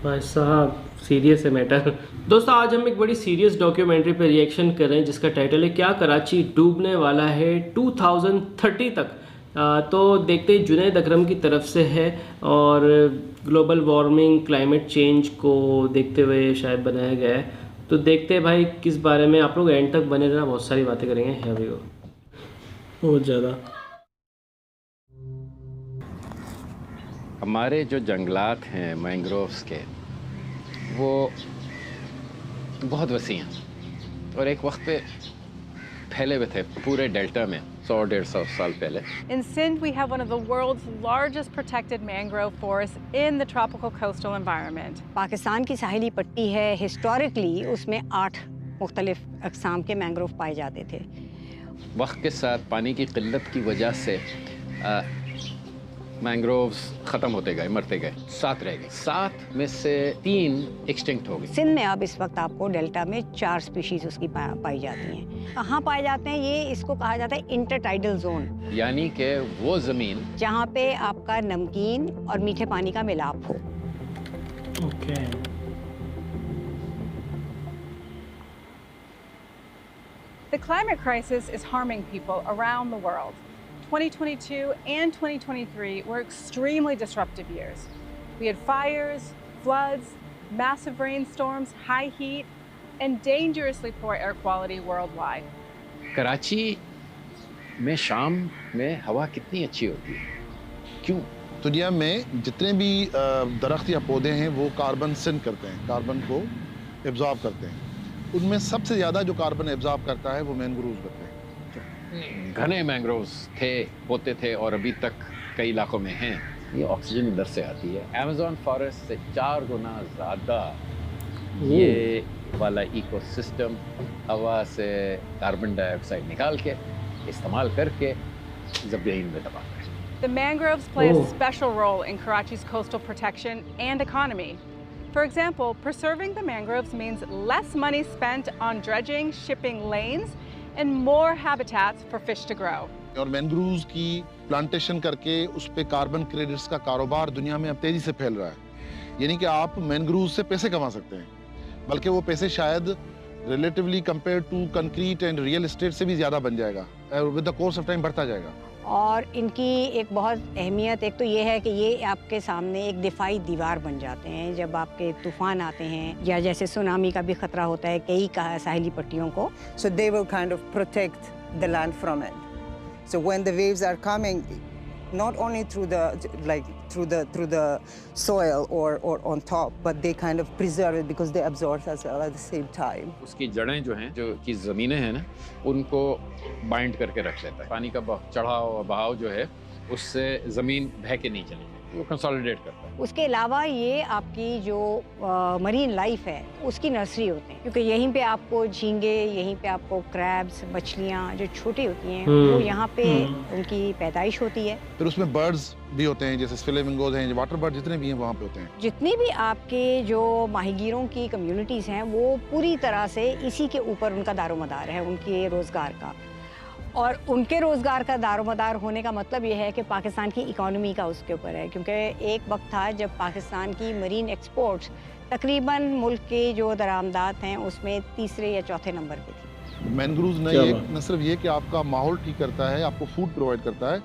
भाई साहब सीरियस है मैटर। दोस्तों आज हम एक बड़ी सीरियस डॉक्यूमेंट्री पे रिएक्शन कर रहे हैं जिसका टाइटल है क्या कराची डूबने वाला है 2030 तक। तो देखते हैं जुनैद अकरम की तरफ से है और ग्लोबल वार्मिंग क्लाइमेट चेंज को देखते हुए शायद बनाया गया है। तो देखते हैं भाई किस बारे में, आप लोग एंड तक बने रहना, बहुत सारी बातें करेंगे। है भी बहुत ज़्यादा। हमारे जो जंगलात हैं मैंग्रोव्स के, वो बहुत वसी हैं और एक वक्त पे फैले हुए थे पूरे डेल्टा में 100-150 साल पहले। In Sindh, we have one of the world's largest protected mangrove forests in the tropical coastal environment. Pakistan की साहिली पट्टी है, हिस्टोरिकली उसमें 8 मुख्तलिफ अक़साम के मैंग्रोव पाए जाते थे। वक्त के साथ पानी की किल्लत की वजह से मैंग्रोव्स ख़त्म होते गए, मरते गए। 7 रह गए, 7 में से 3 एक्सटिंक्ट हो गए। सिंध में अब इस वक्त आपको डेल्टा में 4 स्पीशीज उसकी पाई जाती हैं। कहाँ पाए जाते हैं ये, इसको कहा जाता है इंटरटाइडल जोन, यानी कि वो ज़मीन जहाँ पे आपका नमकीन और मीठे पानी का मिलाप हो। Okay. The climate crisis is harming people around the world. 2022 and 2023 were extremely disruptive years. We had fires, floods, massive rainstorms, high heat, and dangerously poor air quality worldwide. Karachi में शाम में हवा कितनी अच्छी होती है, क्यों? दुनिया में जितने भी दरख्त या पौधे हैं वो कार्बन सिंक करते हैं, कार्बन को एब्जॉर्ब करते हैं। उनमें सबसे ज़्यादा जो कार्बन एब्जॉर्ब करता है वो मैंग्रोव्स करते हैं। घने मैंग्रोव्स थे, होते थे और अभी तक कई इलाकों में हैं। ये ऑक्सीजन इधर से आती है, अमेज़न फॉरेस्ट से 4 गुना ज़्यादा ये वाला इकोसिस्टम हवा से कार्बन डाइऑक्साइड निकाल के इस्तेमाल करके ज़मीन में दबा है। The mangroves play a special role in Karachi's coastal protection and economy. For example, preserving the mangroves means less money spent on dredging, shipping lanes, and more habitats for fish to grow. और mangroves की plantation करके उस पे carbon credits का कारोबार दुनिया में अब तेजी से फैल रहा है। यानी कि आप मैंग्रोव्स से पैसे कमा सकते हैं, बल्कि वो पैसे शायद relatively compare to concrete and real estate से भी ज़्यादा बन जाएगा, with the course of time बढ़ता जाएगा। और इनकी एक बहुत अहमियत एक तो ये है कि ये आपके सामने एक दिफाई दीवार बन जाते हैं जब आपके तूफान आते हैं या जैसे सुनामी का भी खतरा होता है कई साहिली पट्टियों को। So they will kind of protect the land from it. So when the waves are coming, not only through the soil or on top, but they kind of preserve it because they absorb as well at the same time. उसकी जड़ें जो हैं, जो की ज़मीनें हैं ना, उनको बाइंड करके रख लेता है। पानी का चढ़ाव बहाव जो है उससे ज़मीन बह के नहीं चलेगी, वो कंसोलिडेट करता है। उसके अलावा ये आपकी जो मरीन लाइफ है उसकी नर्सरी होते हैं, क्योंकि यहीं पे आपको झींगे, यहीं पे आपको क्रैब्स, मछलियाँ जो छोटी होती हैं वो यहाँ पे उनकी पैदाइश होती है। फिर उसमें बर्ड्स भी होते हैं, जैसे फ्लेमिंगोज हैं, वाटर बर्ड जितने भी हैं वहाँ पे होते हैं। जितनी भी आपके जो माहीगीरों की कम्युनिटीज़ हैं वो पूरी तरह से इसी के ऊपर उनका दारोमदार है, उनके रोज़गार का। और उनके रोज़गार का दारोमदार होने का मतलब ये है कि पाकिस्तान की इकॉनमी का उसके ऊपर है, क्योंकि एक वक्त था जब पाकिस्तान की मरीन एक्सपोर्ट्स तकरीबन मुल्क के जो दरामदात हैं उसमें तीसरे या चौथे नंबर पे थी। मैंग्रोव्स न सिर्फ ये कि आपका माहौल ठीक करता है, आपको फूड प्रोवाइड करता है,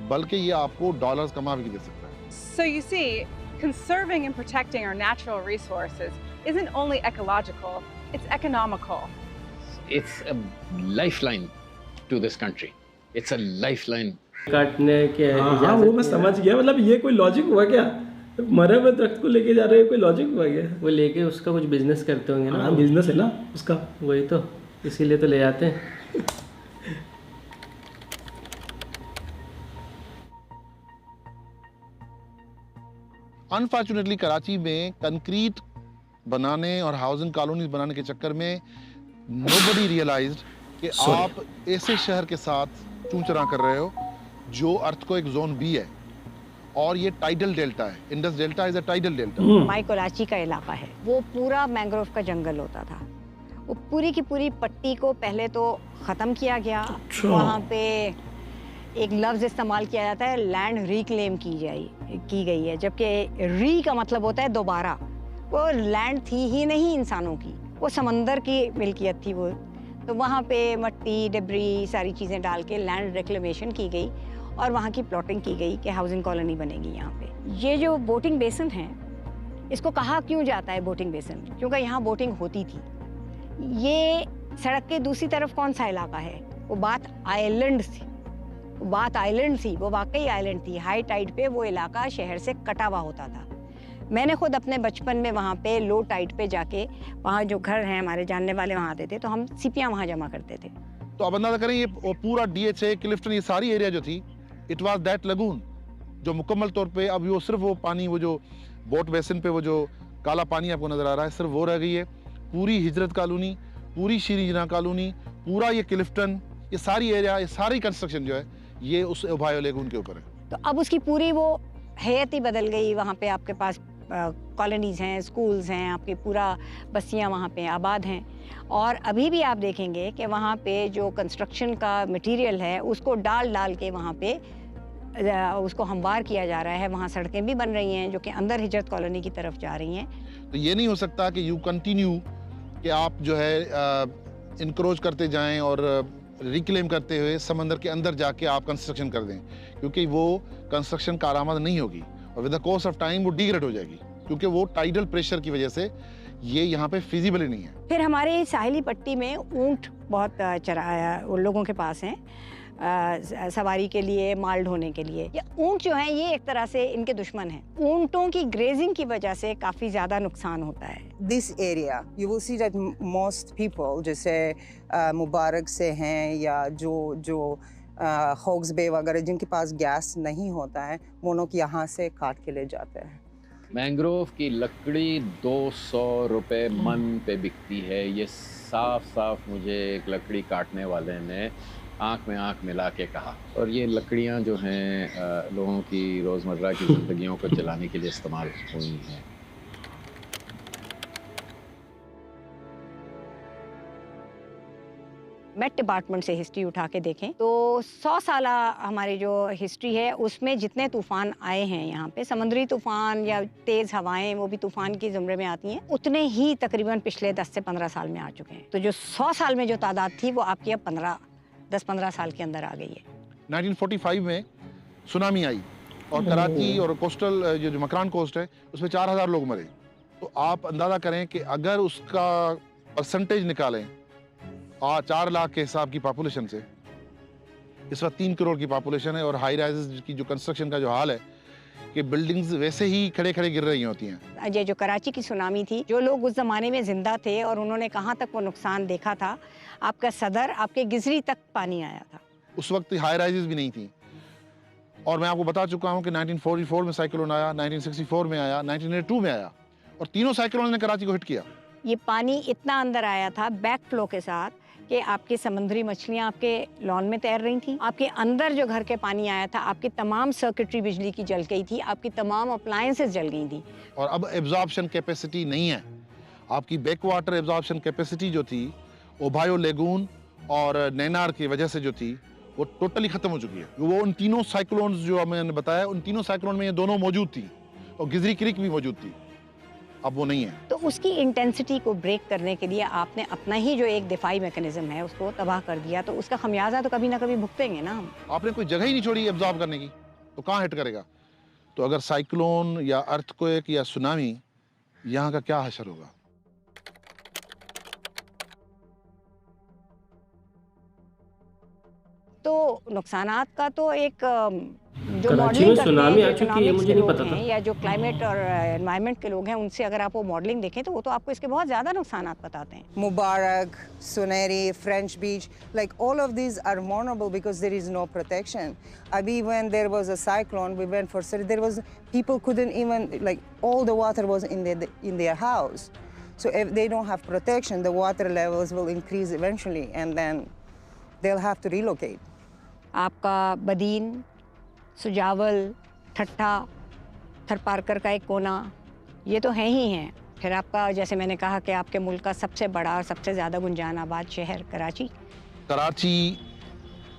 बल्कि ये आपको डॉलर्स कमा भी दे सकता है। So you see, conserving and protecting our natural resources isn't only ecological, it's economical. It's a lifeline to this country. It's a lifeline. काटने के हाँ वो मैं समझ गया, मतलब ये कोई लॉजिक हुआ क्या? मरे हुए दरख्त को लेके जा रहे हैं, कोई लॉजिक हुआ क्या? वो लेके उसका कुछ बिजनेस करते होंगे ना। हाँ बिजनेस है ना उसका, वही तो, इसीलिए तो ले जाते हैं। अनफॉर्चुनेटली कराची में कंक्रीट बनाने और हाउसिंग कॉलोनीज बनाने के चक्कर में नोबडी रियलाइज्ड कि आप ऐसे शहर के साथ चूंचरा कर रहे हो जो अर्थक्वेक जोन बी है और ये टाइडल डेल्टा है। Indus delta is a tidal delta. Mai Kolachi का इलाका है, वो पूरा मैंग्रोव का जंगल होता था। वो पूरी की पूरी पट्टी को पहले तो ख़त्म किया गया। वहाँ पे एक लफ्ज़ इस्तेमाल किया जाता है, लैंड रिक्लेम की गई है, जबकि री का मतलब होता है दोबारा। वो लैंड थी ही नहीं इंसानों की, वो समंदर की मिल्कियत थी वो। तो वहाँ पे मट्टी डिब्री सारी चीज़ें डाल के लैंड रिक्लेमेशन की गई और वहाँ की प्लॉटिंग की गई कि हाउसिंग कॉलोनी बनेगी यहाँ पे। ये जो बोटिंग बेसन है, इसको कहा क्यों जाता है बोटिंग बेसन? क्योंकि यहाँ बोटिंग होती थी। ये सड़क के दूसरी तरफ कौन सा इलाका है? वो बात आइलैंड थी, वो वाकई आइलैंड थी। हाई टाइड पे वो इलाका शहर से कटा हुआ होता था। मैंने खुद अपने बचपन में वहाँ पे लो टाइड पे जाके, वहाँ जो घर हैं हमारे जानने वाले वहाँ आते थे, तो हम सिपियाँ वहाँ जमा करते थे। तो अब अंदाजा करें, ये वो पूरा DHA क्लिफ्टन ये सारी एरिया जो थी, इट वाज दैट लगून, जो मुकम्मल तौर पे अब वो सिर्फ वो पानी, वो जो बोट बेसिन पे वो जो काला पानी आपको नजर आ रहा है, सिर्फ वो रह गई है। पूरी हिजरत कॉलोनी, पूरी श्रीजना कॉलोनी, पूरा ये क्लिफ्टन, ये सारी एरिया, ये सारी कंस्ट्रक्शन जो है ये उस ओहायो लेगून के ऊपर है। तो अब उसकी पूरी वो हैत ही बदल गई। वहाँ पे आपके पास कॉलोनीज़ हैं, स्कूल्स हैं, आपकी पूरा बस्तियाँ वहाँ पे आबाद हैं। और अभी भी आप देखेंगे कि वहाँ पे जो कंस्ट्रक्शन का मटेरियल है उसको डाल के वहाँ पे उसको हमवार किया जा रहा है। वहाँ सड़कें भी बन रही हैं जो कि अंदर हिजरत कॉलोनी की तरफ जा रही हैं। तो ये नहीं हो सकता कि यू कंटिन्यू कि आप जो है इनक्रोच करते जाएं और रिक्लेम करते हुए समंदर के अंदर जाके आप कंस्ट्रक्शन कर दें, क्योंकि वो कंस्ट्रक्शन कारआमद नहीं होगी और with the course of time वो डिग्रेड हो जाएगी, क्योंकि वो टाइडल प्रेशर की वजह से ये यहाँ पे फिजिबल ही नहीं है। फिर हमारे साहिली पट्टी में ऊंट बहुत चराया उन लोगों के पास हैं, सवारी के लिए, माल ढोने के लिए। ये ऊंट जो हैं ये एक तरह से इनके दुश्मन हैं। ऊंटों की ग्रेजिंग की वजह से काफ़ी ज़्यादा नुकसान होता है। This area, you will see that most people, जैसे मुबारक से हैं या जो हॉक्स बे वगैरह जिनके पास गैस नहीं होता है, वो लोग यहाँ से काट के ले जाते हैं। मैंग्रोव की लकड़ी 200 रुपये मन पे बिकती है। ये साफ मुझे एक लकड़ी काटने वाले ने आँख में आँख मिला के कहा। और ये लकड़ियाँ जो हैं लोगों की रोज़मर्रा की ज़िंदगियों को चलाने के लिए इस्तेमाल हुई हैं। मेट डिपार्टमेंट से हिस्ट्री उठा के देखें तो 100 साल हमारी जो हिस्ट्री है उसमें जितने तूफान आए हैं यहाँ पे, समुद्री तूफान या तेज़ हवाएं, वो भी तूफान की ज़ुमरे में आती हैं, उतने ही तकरीबन पिछले 10 से 15 साल में आ चुके हैं। तो जो 100 साल में जो तादाद थी वो आपकी अब 10-15 साल के अंदर आ गई है। 1945 में सुनामी आई और कराची और कोस्टल जो मकरान कोस्ट है उसमें 4000 लोग मरे। तो आप अंदाज़ा करें कि अगर उसका परसेंटेज निकालें 4 लाख के हिसाब की पॉपुलेशन से, इस वक्त 3 करोड़ की पॉपुलेशन है और हाई राइजेस की जो कंस्ट्रक्शन का जो हाल है कि बिल्डिंग्स वैसे ही खड़े गिर रही होती हैं। ये जो कराची की सुनामी थी, जो लोग उस ज़माने में ज़िंदा थे और उन्होंने कहाँ तक वो नुकसान देखा था, आपका सदर, आपके गिजरी तक पानी आया था। उस वक्त हाई राइजेस भी नहीं थी। और मैं आपको बता चुका हूँ कि 1944 में साइक्लोन आया, 1964 में आया, 1982 में आया और तीनों साइक्लोन ने कराची को हिट किया। ये पानी इतना अंदर आया था बैक फ्लो के साथ कि आपकी समुद्री मछलियाँ आपके लॉन में तैर रही थी। आपके अंदर जो घर के पानी आया था, आपकी तमाम सर्किटरी बिजली की जल गई थी, आपकी तमाम अप्लायंसेस जल गई थी। और अब एब्जॉर्प्शन कैपेसिटी नहीं है। आपकी बैक वाटर एब्जॉर्प्शन कैपेसिटी जो थी ओहायो लेगून और नैनार की वजह से जो थी वो टोटली खत्म हो चुकी है। वो उन तीनों साइक्लोन्स जो मैंने बताया, उन तीनों साइक्लोन में ये दोनों मौजूद थी और गिजरी क्रिक भी मौजूद थी, अब वो नहीं है। तो उसकी इंटेंसिटी को ब्रेक करने के लिए आपने अपना ही जो एक दिफाई मैकेनिज्म है उसको तबाह कर दिया, तो उसका खमियाजा तो कभी ना कभी भुगतेंगे ना हम। आपने कोई जगह ही नहीं छोड़ी एब्जॉर्ब करने की, तो कहाँ हिट करेगा? तो अगर साइक्लोन या अर्थक्वेक या सुनामी, यहाँ का क्या हशर होगा? तो नुकसानात का तो एक जो कराची में सुनामी आ चुकी है, मुझे नहीं पता था। या जो क्लाइमेट और एनवायरनमेंट के लोग हैं उनसे अगर आप वो मॉडलिंग देखें तो वो तो आपको इसके बहुत ज़्यादा नुकसानात बताते हैं। Mubarak, Suneri, French Beach, like all of these are vulnerable because there is no protection. Abhi, when there was a cyclone, we went for there was people couldn't even, like, all the water was in their house. So if they don't have protection, the water levels will increase eventually, and then they'll have to relocate. आपका बदीन, सुजावल, ठट्ठा, थरपारकर का एक कोना, ये तो हैं ही हैं। फिर आपका, जैसे मैंने कहा कि आपके मुल्क का सबसे बड़ा और सबसे ज़्यादा गुंजान आबाद शहर Karachi. Karachi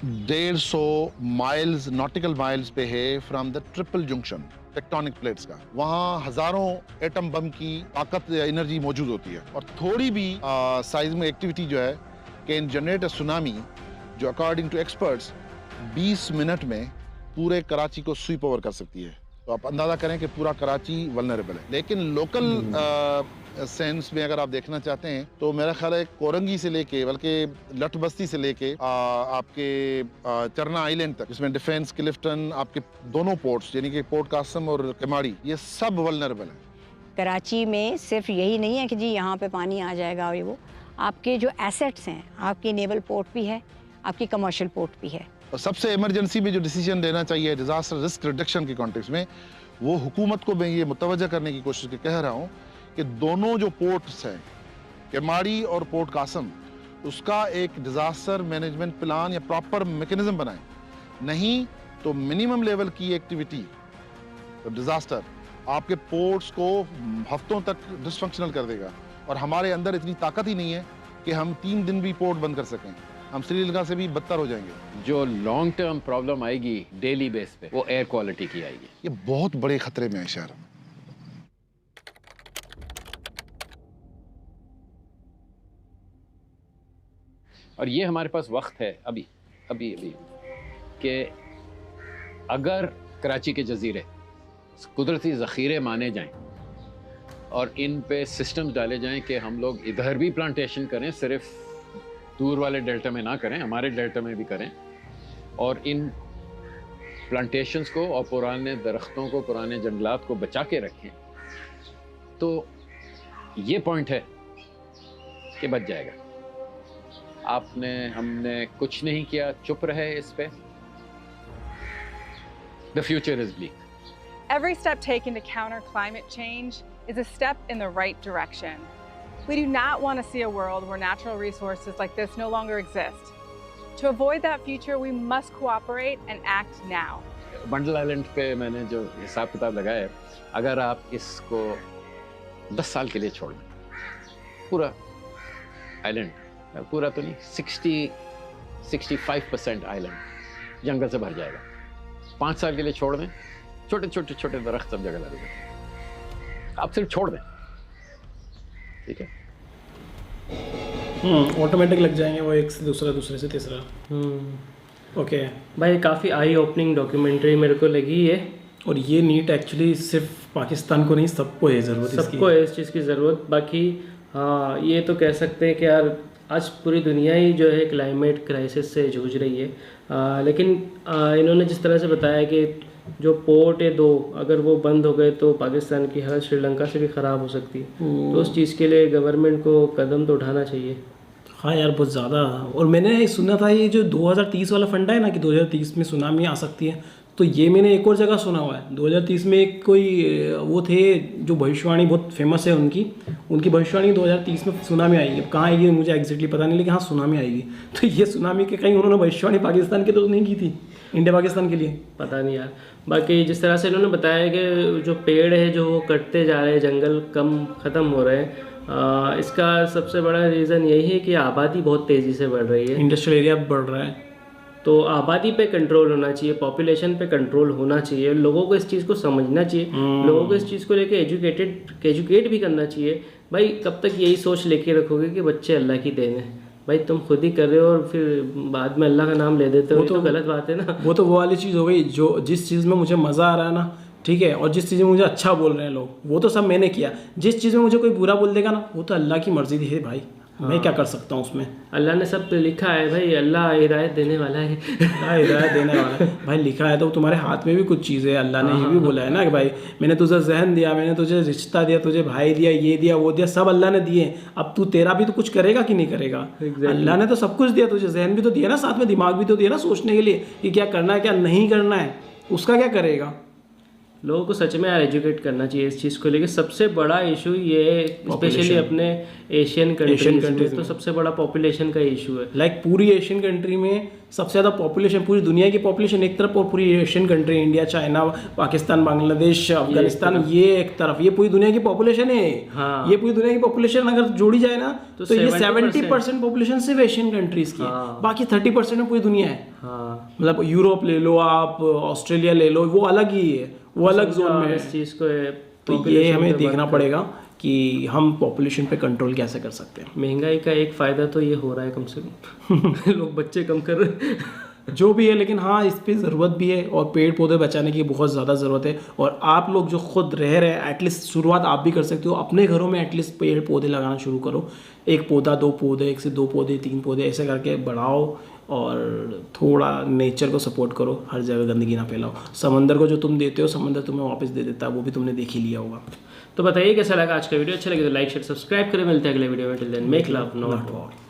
150 miles nautical miles पे है from the triple junction tectonic plates का। वहाँ हजारों एटम बम की ताकत या एनर्जी मौजूद होती है और थोड़ी भी साइज में एक्टिविटी जो है कैन जनरेट अ सुनामी, जो अकॉर्डिंग टू एक्सपर्ट्स 20 मिनट में पूरे कराची को स्वीप ओवर कर सकती है। तो आप अंदाजा करें कि पूरा कराची वल्नरेबल है। लेकिन लोकल सेंस में अगर आप देखना चाहते हैं तो मेरा ख्याल है कोरंगी से लेके बल्कि लठ बस्ती से लेके आपके चरना आइलैंड तक, जिसमें डिफेंस, क्लिफ्टन, आपके दोनों पोर्ट्स यानी कि पोर्ट कासम और केमाड़ी, ये सब वल्नरेबल है। कराची में सिर्फ यही नहीं है कि जी यहाँ पे पानी आ जाएगा और ये वो, आपके जो एसेट्स हैं, आपकी नेवल पोर्ट भी है, आपकी कमर्शियल पोर्ट भी है। और सबसे इमरजेंसी में जो डिसीजन लेना चाहिए डिजास्टर रिस्क रिडक्शन के कॉन्टेक्स्ट में, वो हुकूमत को मैं ये मुतवज्जा करने की कोशिश कह रहा हूँ कि दोनों जो पोर्ट्स हैं, केमाड़ी और पोर्ट कासम, उसका एक डिजास्टर मैनेजमेंट प्लान या प्रॉपर मैकेनिज्म बनाएं। नहीं तो मिनिमम लेवल की एक्टिविटी तो डिजास्टर आपके पोर्ट्स को हफ्तों तक डिसफंक्शनल कर देगा। और हमारे अंदर इतनी ताकत ही नहीं है कि हम 3 दिन भी पोर्ट बंद कर सकें। हम श्रीलंका से भी बदतर हो जाएंगे। जो लॉन्ग टर्म प्रॉब्लम आएगी डेली बेस पे, वो एयर क्वालिटी की आएगी। ये बहुत बड़े खतरे में है शहर। और ये हमारे पास वक्त है अभी कि अगर कराची के जजीरे कुदरती ज़ख़ीरे माने जाएं और इन पे सिस्टम्स डाले जाएं कि हम लोग इधर भी प्लांटेशन करें, सिर्फ दूर वाले डेल्टा में ना करें, हमारे डेल्टा में भी करें, और इन प्लांटेशंस को और पुराने दरख्तों को, पुराने जंगलात को बचा के रखें, तो ये पॉइंट है कि बच जाएगा। हमने कुछ नहीं किया, चुप रहे इस पे। The future is bleak. Every step taken to counter climate change is a step in the right direction. We do not want to see a world where natural resources like this no longer exist. To avoid that future, we must cooperate and act now. Bundle island पे मैंने जो हिसाब किताब लगाया है, अगर आप इसको 10 साल के लिए छोड़ दें, पूरा आइलैंड, पूरा तो नहीं, 60-65% आइलैंड जंगल से भर जाएगा। 5 साल के लिए छोड़ दें, छोटे दरख्त सब जगह लगे, आप सिर्फ छोड़ दें, ठीक है, ऑटोमेटिक लग जाएंगे वो, एक से दूसरा, दूसरे से तीसरा। ओके भाई, काफ़ी आई ओपनिंग डॉक्यूमेंट्री मेरे को लगी है। और ये नीट एक्चुअली सिर्फ पाकिस्तान को नहीं, सबको है ज़रूरत, सबको है इस चीज़ की ज़रूरत। बाकी हाँ, ये तो कह सकते हैं कि यार आज पूरी दुनिया ही जो है क्लाइमेट क्राइसिस से जूझ रही है। लेकिन इन्होंने जिस तरह से बताया कि जो पोर्ट है 2, अगर वो बंद हो गए तो पाकिस्तान की हालत श्रीलंका से भी ख़राब हो सकती है। तो उस चीज़ के लिए गवर्नमेंट को कदम तो उठाना चाहिए। हाँ यार, बहुत ज़्यादा। और मैंने सुना था ये जो 2030 वाला फंड है ना, कि 2030 में सुनामी आ सकती है, तो ये मैंने एक और जगह सुना हुआ है। 2030 में एक कोई वो थे जो भविष्यवाणी बहुत फेमस है, उनकी भविष्यवाणी 2030 में सुनामी आएगी। अब कहाँ आएगी मुझे एग्जैक्टली पता नहीं, लेकिन हाँ सुनामी आएगी। तो ये सुनामी के कहीं उन्होंने भविष्यवाणी पाकिस्तान के तो नहीं की थी, इंडिया पाकिस्तान के लिए पता नहीं यार। बाकी जिस तरह से इन्होंने बताया कि जो पेड़ है जो वो कटते जा रहे हैं, जंगल ख़त्म हो रहे हैं, इसका सबसे बड़ा रीज़न यही है कि आबादी बहुत तेज़ी से बढ़ रही है, इंडस्ट्रियल एरिया बढ़ रहा है। तो आबादी पे कंट्रोल होना चाहिए, पॉपुलेशन पे कंट्रोल होना चाहिए, लोगों को इस चीज़ को समझना चाहिए, लोगों को इस चीज़ को लेके एजुकेट भी करना चाहिए। भाई कब तक यही सोच लेके रखोगे कि बच्चे अल्लाह की देन है? भाई तुम खुद ही कर रहे हो और फिर बाद में अल्लाह का नाम ले देते हो, वो तो गलत बात है ना। वो तो वो वाली चीज़ हो गई, जो जिस चीज़ में मुझे मज़ा आ रहा है ना, ठीक है, और जिस चीज़ में मुझे अच्छा बोल रहे हैं लोग, वो तो सब मैंने किया। जिस चीज़ में मुझे कोई बुरा बोल देगा ना, वो तो अल्लाह की मर्जी है भाई, मैं क्या कर सकता हूँ उसमें। अल्लाह ने सब लिखा है भाई, अल्लाह हिदायत देने वाला है। हिदायत देने वाला है भाई, लिखा है तो तुम्हारे हाथ में भी कुछ चीज़ है। अल्लाह ने ये भी बोला है ना कि भाई मैंने तुझे जहन दिया, मैंने तुझे रिश्ता दिया, तुझे भाई दिया, ये दिया, वो दिया, सब अल्लाह ने दिए। अब तू तेरा भी तो कुछ करेगा कि नहीं करेगा? अल्लाह ने तो सब कुछ दिया, तुझे जहन भी तो दिया ना, साथ में दिमाग भी तो दिया ना सोचने के लिए कि क्या करना है क्या नहीं करना है, उसका क्या करेगा? लोगों को सच में यार एजुकेट करना चाहिए इस चीज़ को लेके। सबसे बड़ा इशू ये है, स्पेशली अपने एशियन कंट्रीज में तो सबसे बड़ा पॉपुलेशन का इशू है। लाइक पूरी एशियन कंट्री में सबसे ज़्यादा पॉपुलेशन, पूरी दुनिया की पॉपुलेशन एक तरफ और पूरी Asian country India, China, Pakistan, Bangladesh, Afghanistan, ये एक तरफ, ये पूरी दुनिया की पॉपुलेशन है। हाँ। ये पूरी दुनिया की पॉपुलेशन अगर जोड़ी जाए ना तो ये 70% पॉपुलेशन सिर्फ एशियन कंट्रीज की है, बाकी 30% में पूरी दुनिया है। हाँ, मतलब यूरोप ले लो आप, ऑस्ट्रेलिया ले लो, वो अलग ही है, वो अलग जोन में है। इस चीज़ को तो ये हमें देखना पड़ेगा कि हम पॉपुलेशन पे कंट्रोल कैसे कर सकते हैं। महंगाई का एक फ़ायदा तो ये हो रहा है कम से कम लोग बच्चे कम कर रहे हैं जो भी है, लेकिन हाँ इस पे ज़रूरत भी है और पेड़ पौधे बचाने की बहुत ज़्यादा ज़रूरत है। और आप लोग जो खुद रह रहे हैं, एटलीस्ट शुरुआत आप भी कर सकते हो, अपने घरों में एटलीस्ट पेड़ पौधे लगाना शुरू करो। एक पौधा, 2 पौधे, 1 से 2 पौधे, 3 पौधे, ऐसे करके बढ़ाओ और थोड़ा नेचर को सपोर्ट करो, हर जगह गंदगी ना फैलाओ। समंदर को जो तुम देते हो, समंदर तुम्हें वापस दे देता है, वो भी तुमने देख ही लिया होगा। तो बताइए कैसा लगा आज का वीडियो। अच्छा लगे तो लाइक शेयर सब्सक्राइब करें। मिलते हैं अगले वीडियो में। Till then make love not war.